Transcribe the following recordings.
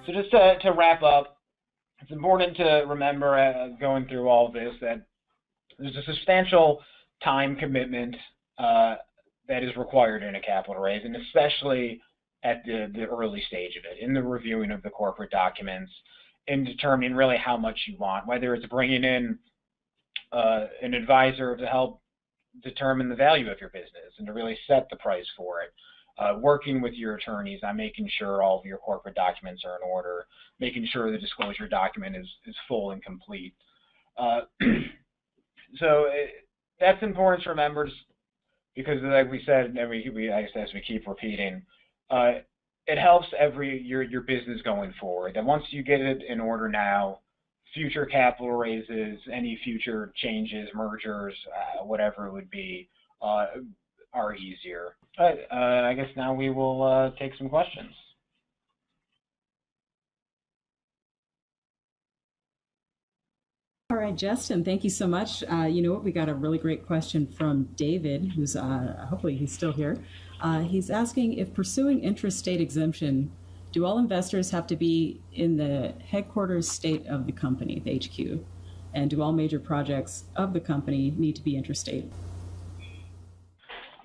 So just to wrap up, it's important to remember going through all of this that there's a substantial time commitment that is required in a capital raise, and especially at the early stage of it, in the reviewing of the corporate documents, in determining really how much you want, whether it's bringing in an advisor to help determine the value of your business and to really set the price for it, working with your attorneys on making sure all of your corporate documents are in order, making sure the disclosure document is full and complete. That's important to remember because, like we said, and as we keep repeating, it helps your business going forward. And once you get it in order now, future capital raises, any future changes, mergers, whatever it would be, are easier. I guess now we will take some questions. All right, Justin, thank you so much. You know what? We got a really great question from David, who's hopefully he's still here. He's asking if pursuing intrastate exemption, do all investors have to be in the headquarters state of the company, the HQ? And do all major projects of the company need to be intrastate?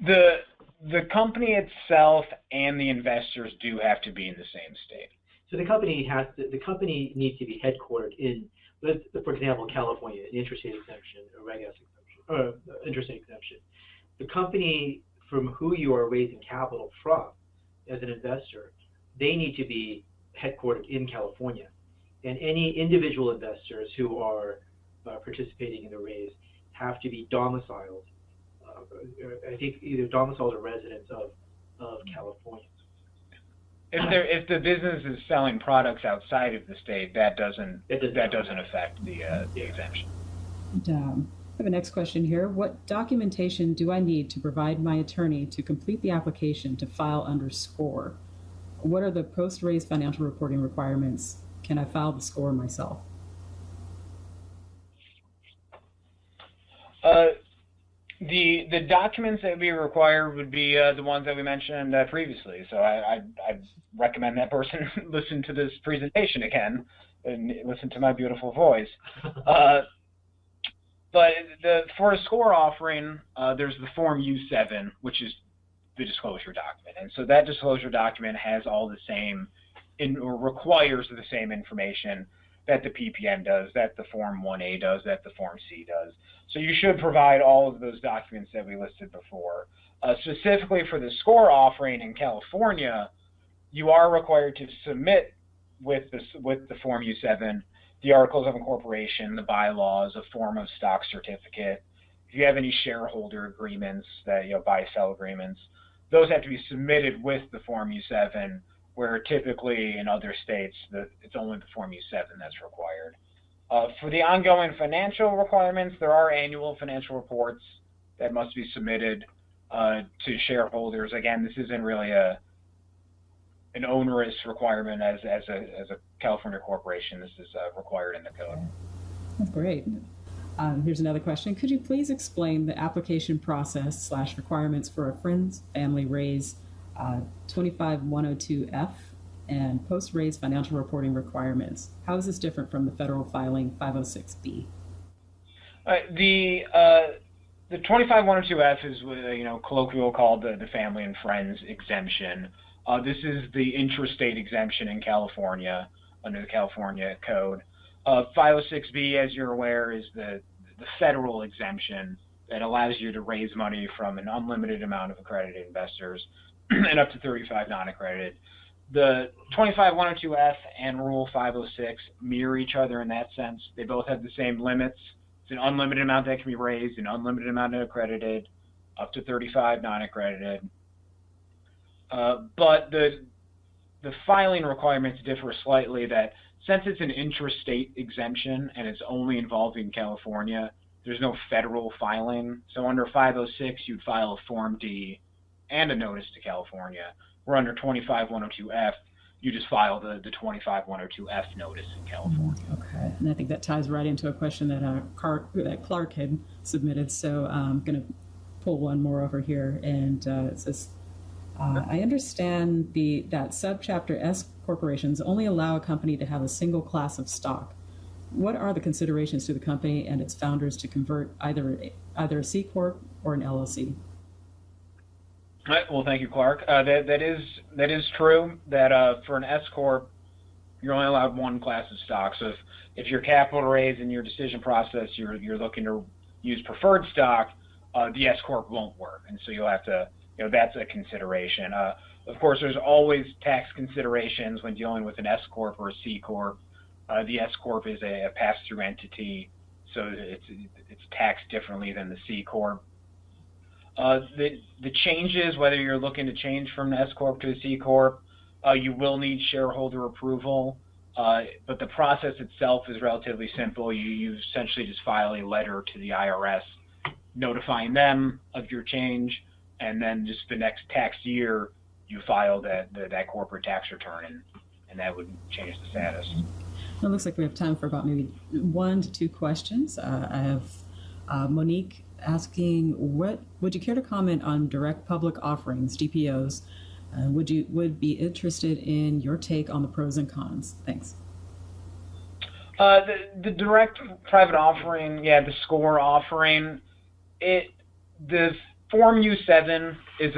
The company itself and the investors do have to be in the same state. So the company needs to be headquartered in, for example, California, an intrastate exemption, a Reg S exemption, or intrastate exemption. The company from who you are raising capital from as an investor, they need to be headquartered in California. And any individual investors who are participating in the raise have to be domiciled, I think either domiciled or residents of California. If the business is selling products outside of the state, that doesn't affect the exemption. And, I have a next question here. What documentation do I need to provide my attorney to complete the application to file under SCORE? What are the post-raise financial reporting requirements? Can I file the SCORE myself? The documents that we require would be the ones that we mentioned previously. So I recommend that person listen to this presentation again and listen to my beautiful voice. But for a SCORE offering, there's the Form U7, which is the disclosure document. And so that disclosure document has all the same, or requires the same information that the PPM does, that the Form 1A does, that the Form C does. So you should provide all of those documents that we listed before. Specifically for the SCORE offering in California, you are required to submit with the Form U7 the Articles of Incorporation, the bylaws, a form of stock certificate. If you have any shareholder agreements, that buy-sell agreements, those have to be submitted with the Form U7, where typically in other states it's only the Form U7 that's required. For the ongoing financial requirements, there are annual financial reports that must be submitted to shareholders. Again, this isn't really an onerous requirement as a California corporation. This is required in the code. That's great. Here's another question. Could you please explain the application process / requirements for a friends family raise 25102F and post-raise financial reporting requirements? How is this different from the federal filing 506B? The 25102F is colloquial called the family and friends exemption. This is the intrastate exemption in California under the California Code. 506B, as you're aware, is the federal exemption that allows you to raise money from an unlimited amount of accredited investors and up to 35 non-accredited. The 25102F and Rule 506 mirror each other in that sense. They both have the same limits. It's an unlimited amount that can be raised, an unlimited amount of accredited, up to 35 non-accredited. But the filing requirements differ slightly, that since it's an intrastate exemption and it's only involving California, there's no federal filing. So under 506, you'd file a Form D and a notice to California. Where under 25102F, you just file the 25102F notice in California. Okay, and I think that ties right into a question that Clark had submitted. So I'm going to pull one more over here, and it says, I understand that subchapter S corporations only allow a company to have a single class of stock. What are the considerations to the company and its founders to convert either a C corp or an LLC? Right, well, thank you, Clark. That is true. That for an S corp, you're only allowed one class of stock. So if your capital raise in your decision process, you're looking to use preferred stock, the S corp won't work, and so you'll have to, that's a consideration. Of course, there's always tax considerations when dealing with an S corp or a C corp. The S corp is a pass-through entity, so it's taxed differently than the C corp. The changes, whether you're looking to change from an S corp to a C corp, you will need shareholder approval, but the process itself is relatively simple. You essentially just file a letter to the IRS notifying them of your change, and then just the next tax year you file that corporate tax return, and that would change the status. It looks like we have time for about maybe 1 to 2 questions. I have Monique asking, would you care to comment on direct public offerings, DPOs? Would be interested in your take on the pros and cons. Thanks. The direct private offering, the score offering, the Form U7 is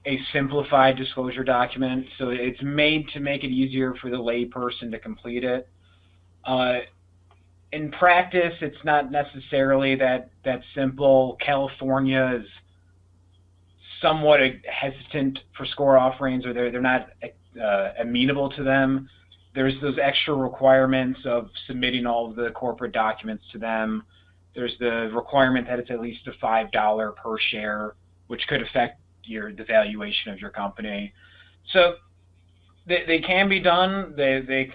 a simplified disclosure document, so it's made to make it easier for the layperson to complete it. In practice, it's not necessarily that simple. California is somewhat hesitant for score offerings, or they're not amenable to them. There's those extra requirements of submitting all of the corporate documents to them. There's the requirement that it's at least a $5 per share, which could affect the valuation of your company. So they can be done. They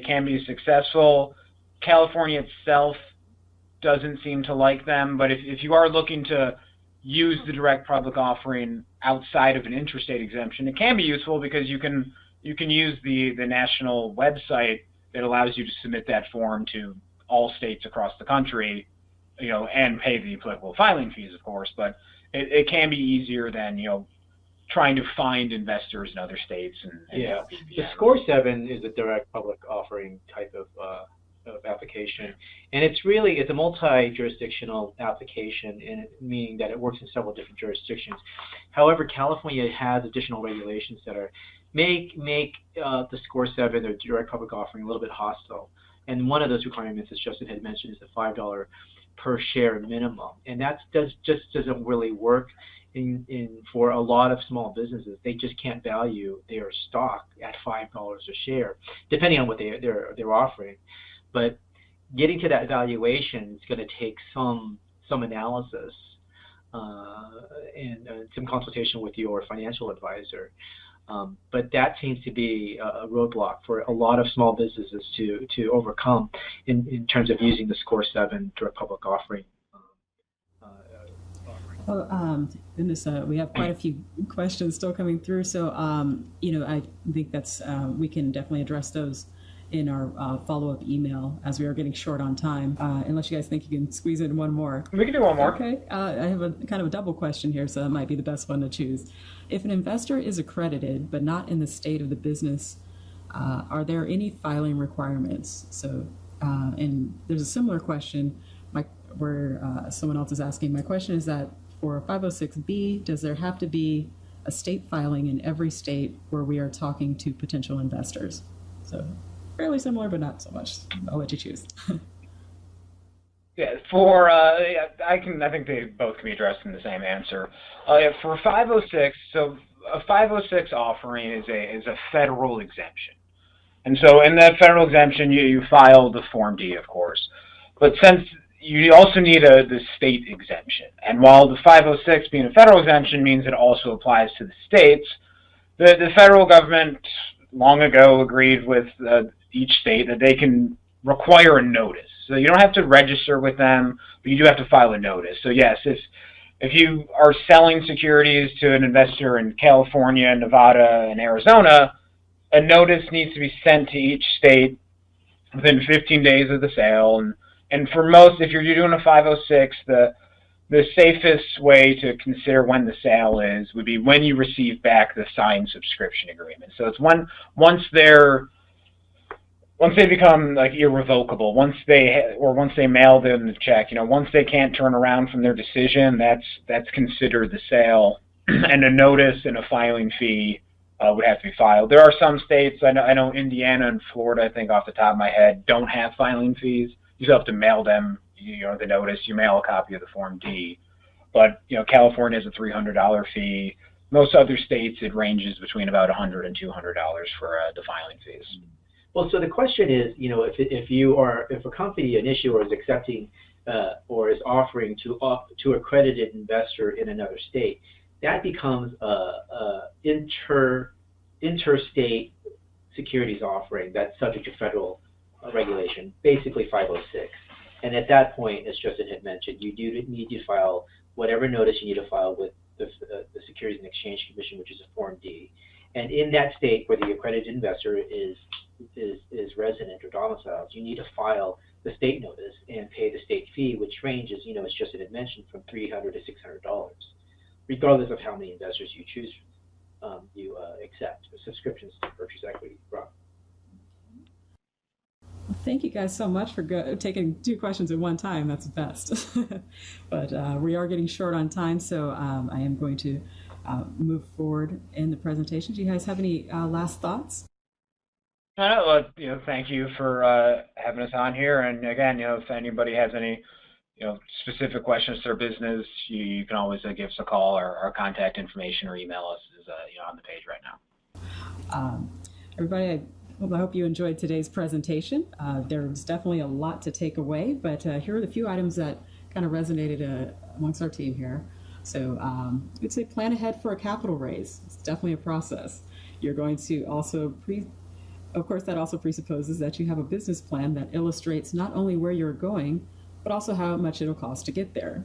can be successful. California itself doesn't seem to like them, but if you are looking to use the direct public offering outside of an interstate exemption, it can be useful because you can use the national website that allows you to submit that form to all states across the country, and pay the applicable filing fees, of course, but it can be easier than, trying to find investors in other states. The Score 7 is a direct public offering type of application, and it's a multi-jurisdictional application, and meaning that it works in several different jurisdictions. However, California has additional regulations that make the Score 7 or direct public offering a little bit hostile. And one of those requirements, as Justin had mentioned, is the $5 per share minimum, and that just doesn't really work for a lot of small businesses. They just can't value their stock at $5 a share, depending on what they're offering. But getting to that valuation is going to take some analysis and some consultation with your financial advisor. But that seems to be a roadblock for a lot of small businesses to overcome in terms of using the Score 7 direct public offering. Goodness, we have quite a few questions still coming through, so I think that's we can definitely address those in our follow-up email, as we are getting short on time, unless you guys think you can squeeze in one more. We can do one more. Okay. I have a kind of a double question here, so that might be the best one to choose. If an investor is accredited but not in the state of the business, are there any filing requirements? So, and there's a similar question where someone else is asking. My question is that for 506B, does there have to be a state filing in every state where we are talking to potential investors? So fairly similar, but not so much. I'll let you choose. I think they both can be addressed in the same answer. For 506, so a 506 offering is a federal exemption, and so in that federal exemption, you file the Form D, of course, but since you also need the state exemption, and while the 506 being a federal exemption means it also applies to the states, the federal government long ago agreed with each state that they can require a notice. So you don't have to register with them, but you do have to file a notice. So yes, if you are selling securities to an investor in California, Nevada, and Arizona, a notice needs to be sent to each state within 15 days of the sale. And for most, if you're doing a 506, the the safest way to consider when the sale is would be when you receive back the signed subscription agreement. So it's once they become like irrevocable, once they mail them the check, once they can't turn around from their decision, that's considered the sale, and a notice and a filing fee would have to be filed. There are some states, I know Indiana and Florida, I think off the top of my head, don't have filing fees. You still have to mail them, the notice. You mail a copy of the Form D. But, California has a $300 fee. Most other states, it ranges between about $100 and $200 for the filing fees. Well, so the question is, if a company, an issuer, is accepting or is offering to accredited investor in another state, that becomes a interstate securities offering that's subject to federal regulation, basically 506. And at that point, as Justin had mentioned, you do need to file whatever notice you need to file with the Securities and Exchange Commission, which is a Form D. And in that state where the accredited investor is resident or domiciled, you need to file the state notice and pay the state fee, which ranges, as Justin had mentioned, from $300 to $600, regardless of how many investors you choose you accept subscriptions to purchase equity from. Well, thank you guys so much for taking 2 questions at one time. That's the best. But we are getting short on time, so I am going to move forward in the presentation. Do you guys have any last thoughts? Thank you for having us on here. And again, if anybody has any, specific questions to their business, you can always give us a call, or our contact information or email us is on the page right now. Everybody, I hope you enjoyed today's presentation. There's definitely a lot to take away, but here are the few items that kind of resonated amongst our team here. So I'd say plan ahead for a capital raise. It's definitely a process. You're going to also of course, that also presupposes that you have a business plan that illustrates not only where you're going, but also how much it'll cost to get there.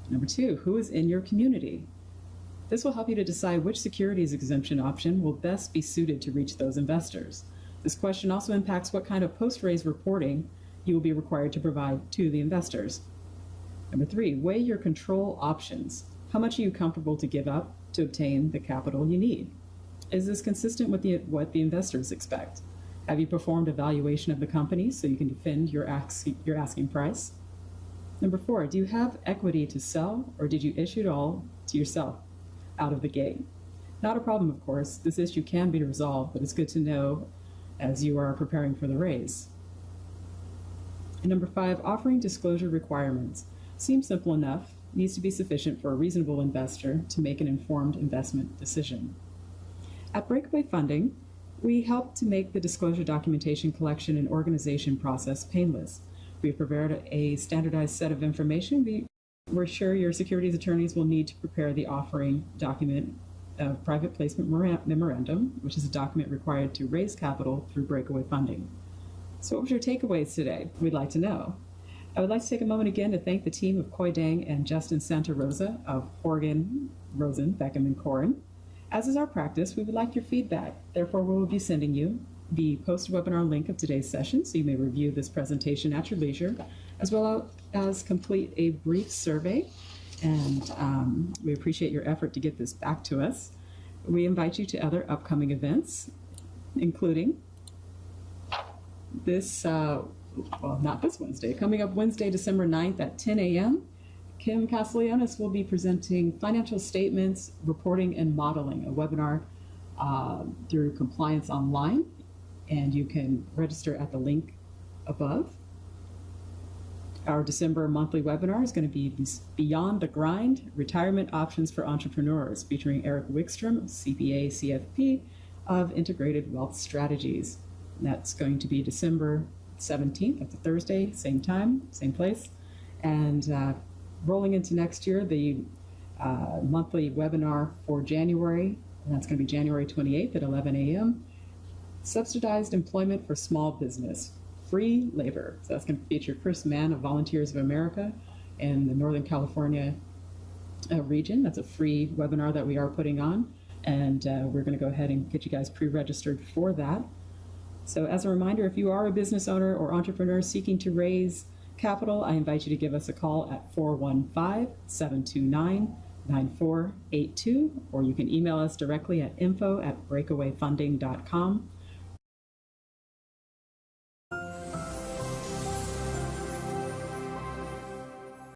Number 2, who is in your community? This will help you to decide which securities exemption option will best be suited to reach those investors. This question also impacts what kind of post-raise reporting you will be required to provide to the investors. Number 3, weigh your control options. How much are you comfortable to give up to obtain the capital you need? Is this consistent with what the investors expect? Have you performed a valuation of the company so you can defend your asking price? Number 4, do you have equity to sell, or did you issue it all to yourself out of the gate? Not a problem, of course. This issue can be resolved, but it's good to know as you are preparing for the raise. And number 5, offering disclosure requirements. Seems simple enough, needs to be sufficient for a reasonable investor to make an informed investment decision. At Breakaway Funding, we help to make the disclosure documentation collection and organization process painless. We've prepared a standardized set of information. We're sure your securities attorneys will need to prepare the offering document, private placement memorandum, which is a document required to raise capital through Breakaway Funding. So what was your takeaways today? We'd like to know. I would like to take a moment again to thank the team of Khoi and Justin Santarosa of Horgan, Rosen, Beckham, and Coren. As is our practice, we would like your feedback. Therefore, we will be sending you the post-webinar link of today's session, so you may review this presentation at your leisure, as well as complete a brief survey. And we appreciate your effort to get this back to us. We invite you to other upcoming events, including this, not this Wednesday, coming up Wednesday, December 9th at 10 a.m., Kim Castellanos will be presenting financial statements, reporting, and modeling, a webinar through Compliance Online, and you can register at the link above. Our December monthly webinar is going to be Beyond the Grind, Retirement Options for Entrepreneurs, featuring Eric Wickstrom, CPA, CFP, of Integrated Wealth Strategies. And that's going to be December 17th, that's a Thursday, same time, same place. And rolling into next year, the monthly webinar for January, and that's going to be January 28th at 11 a.m. Subsidized Employment for Small Business, Free Labor. So that's going to feature Chris Mann of Volunteers of America in the Northern California region. That's a free webinar that we are putting on, and we're going to go ahead and get you guys pre-registered for that. So as a reminder, if you are a business owner or entrepreneur seeking to raise Capital, I invite you to give us a call at 415-729-9482, or you can email us directly at info@breakawayfunding.com.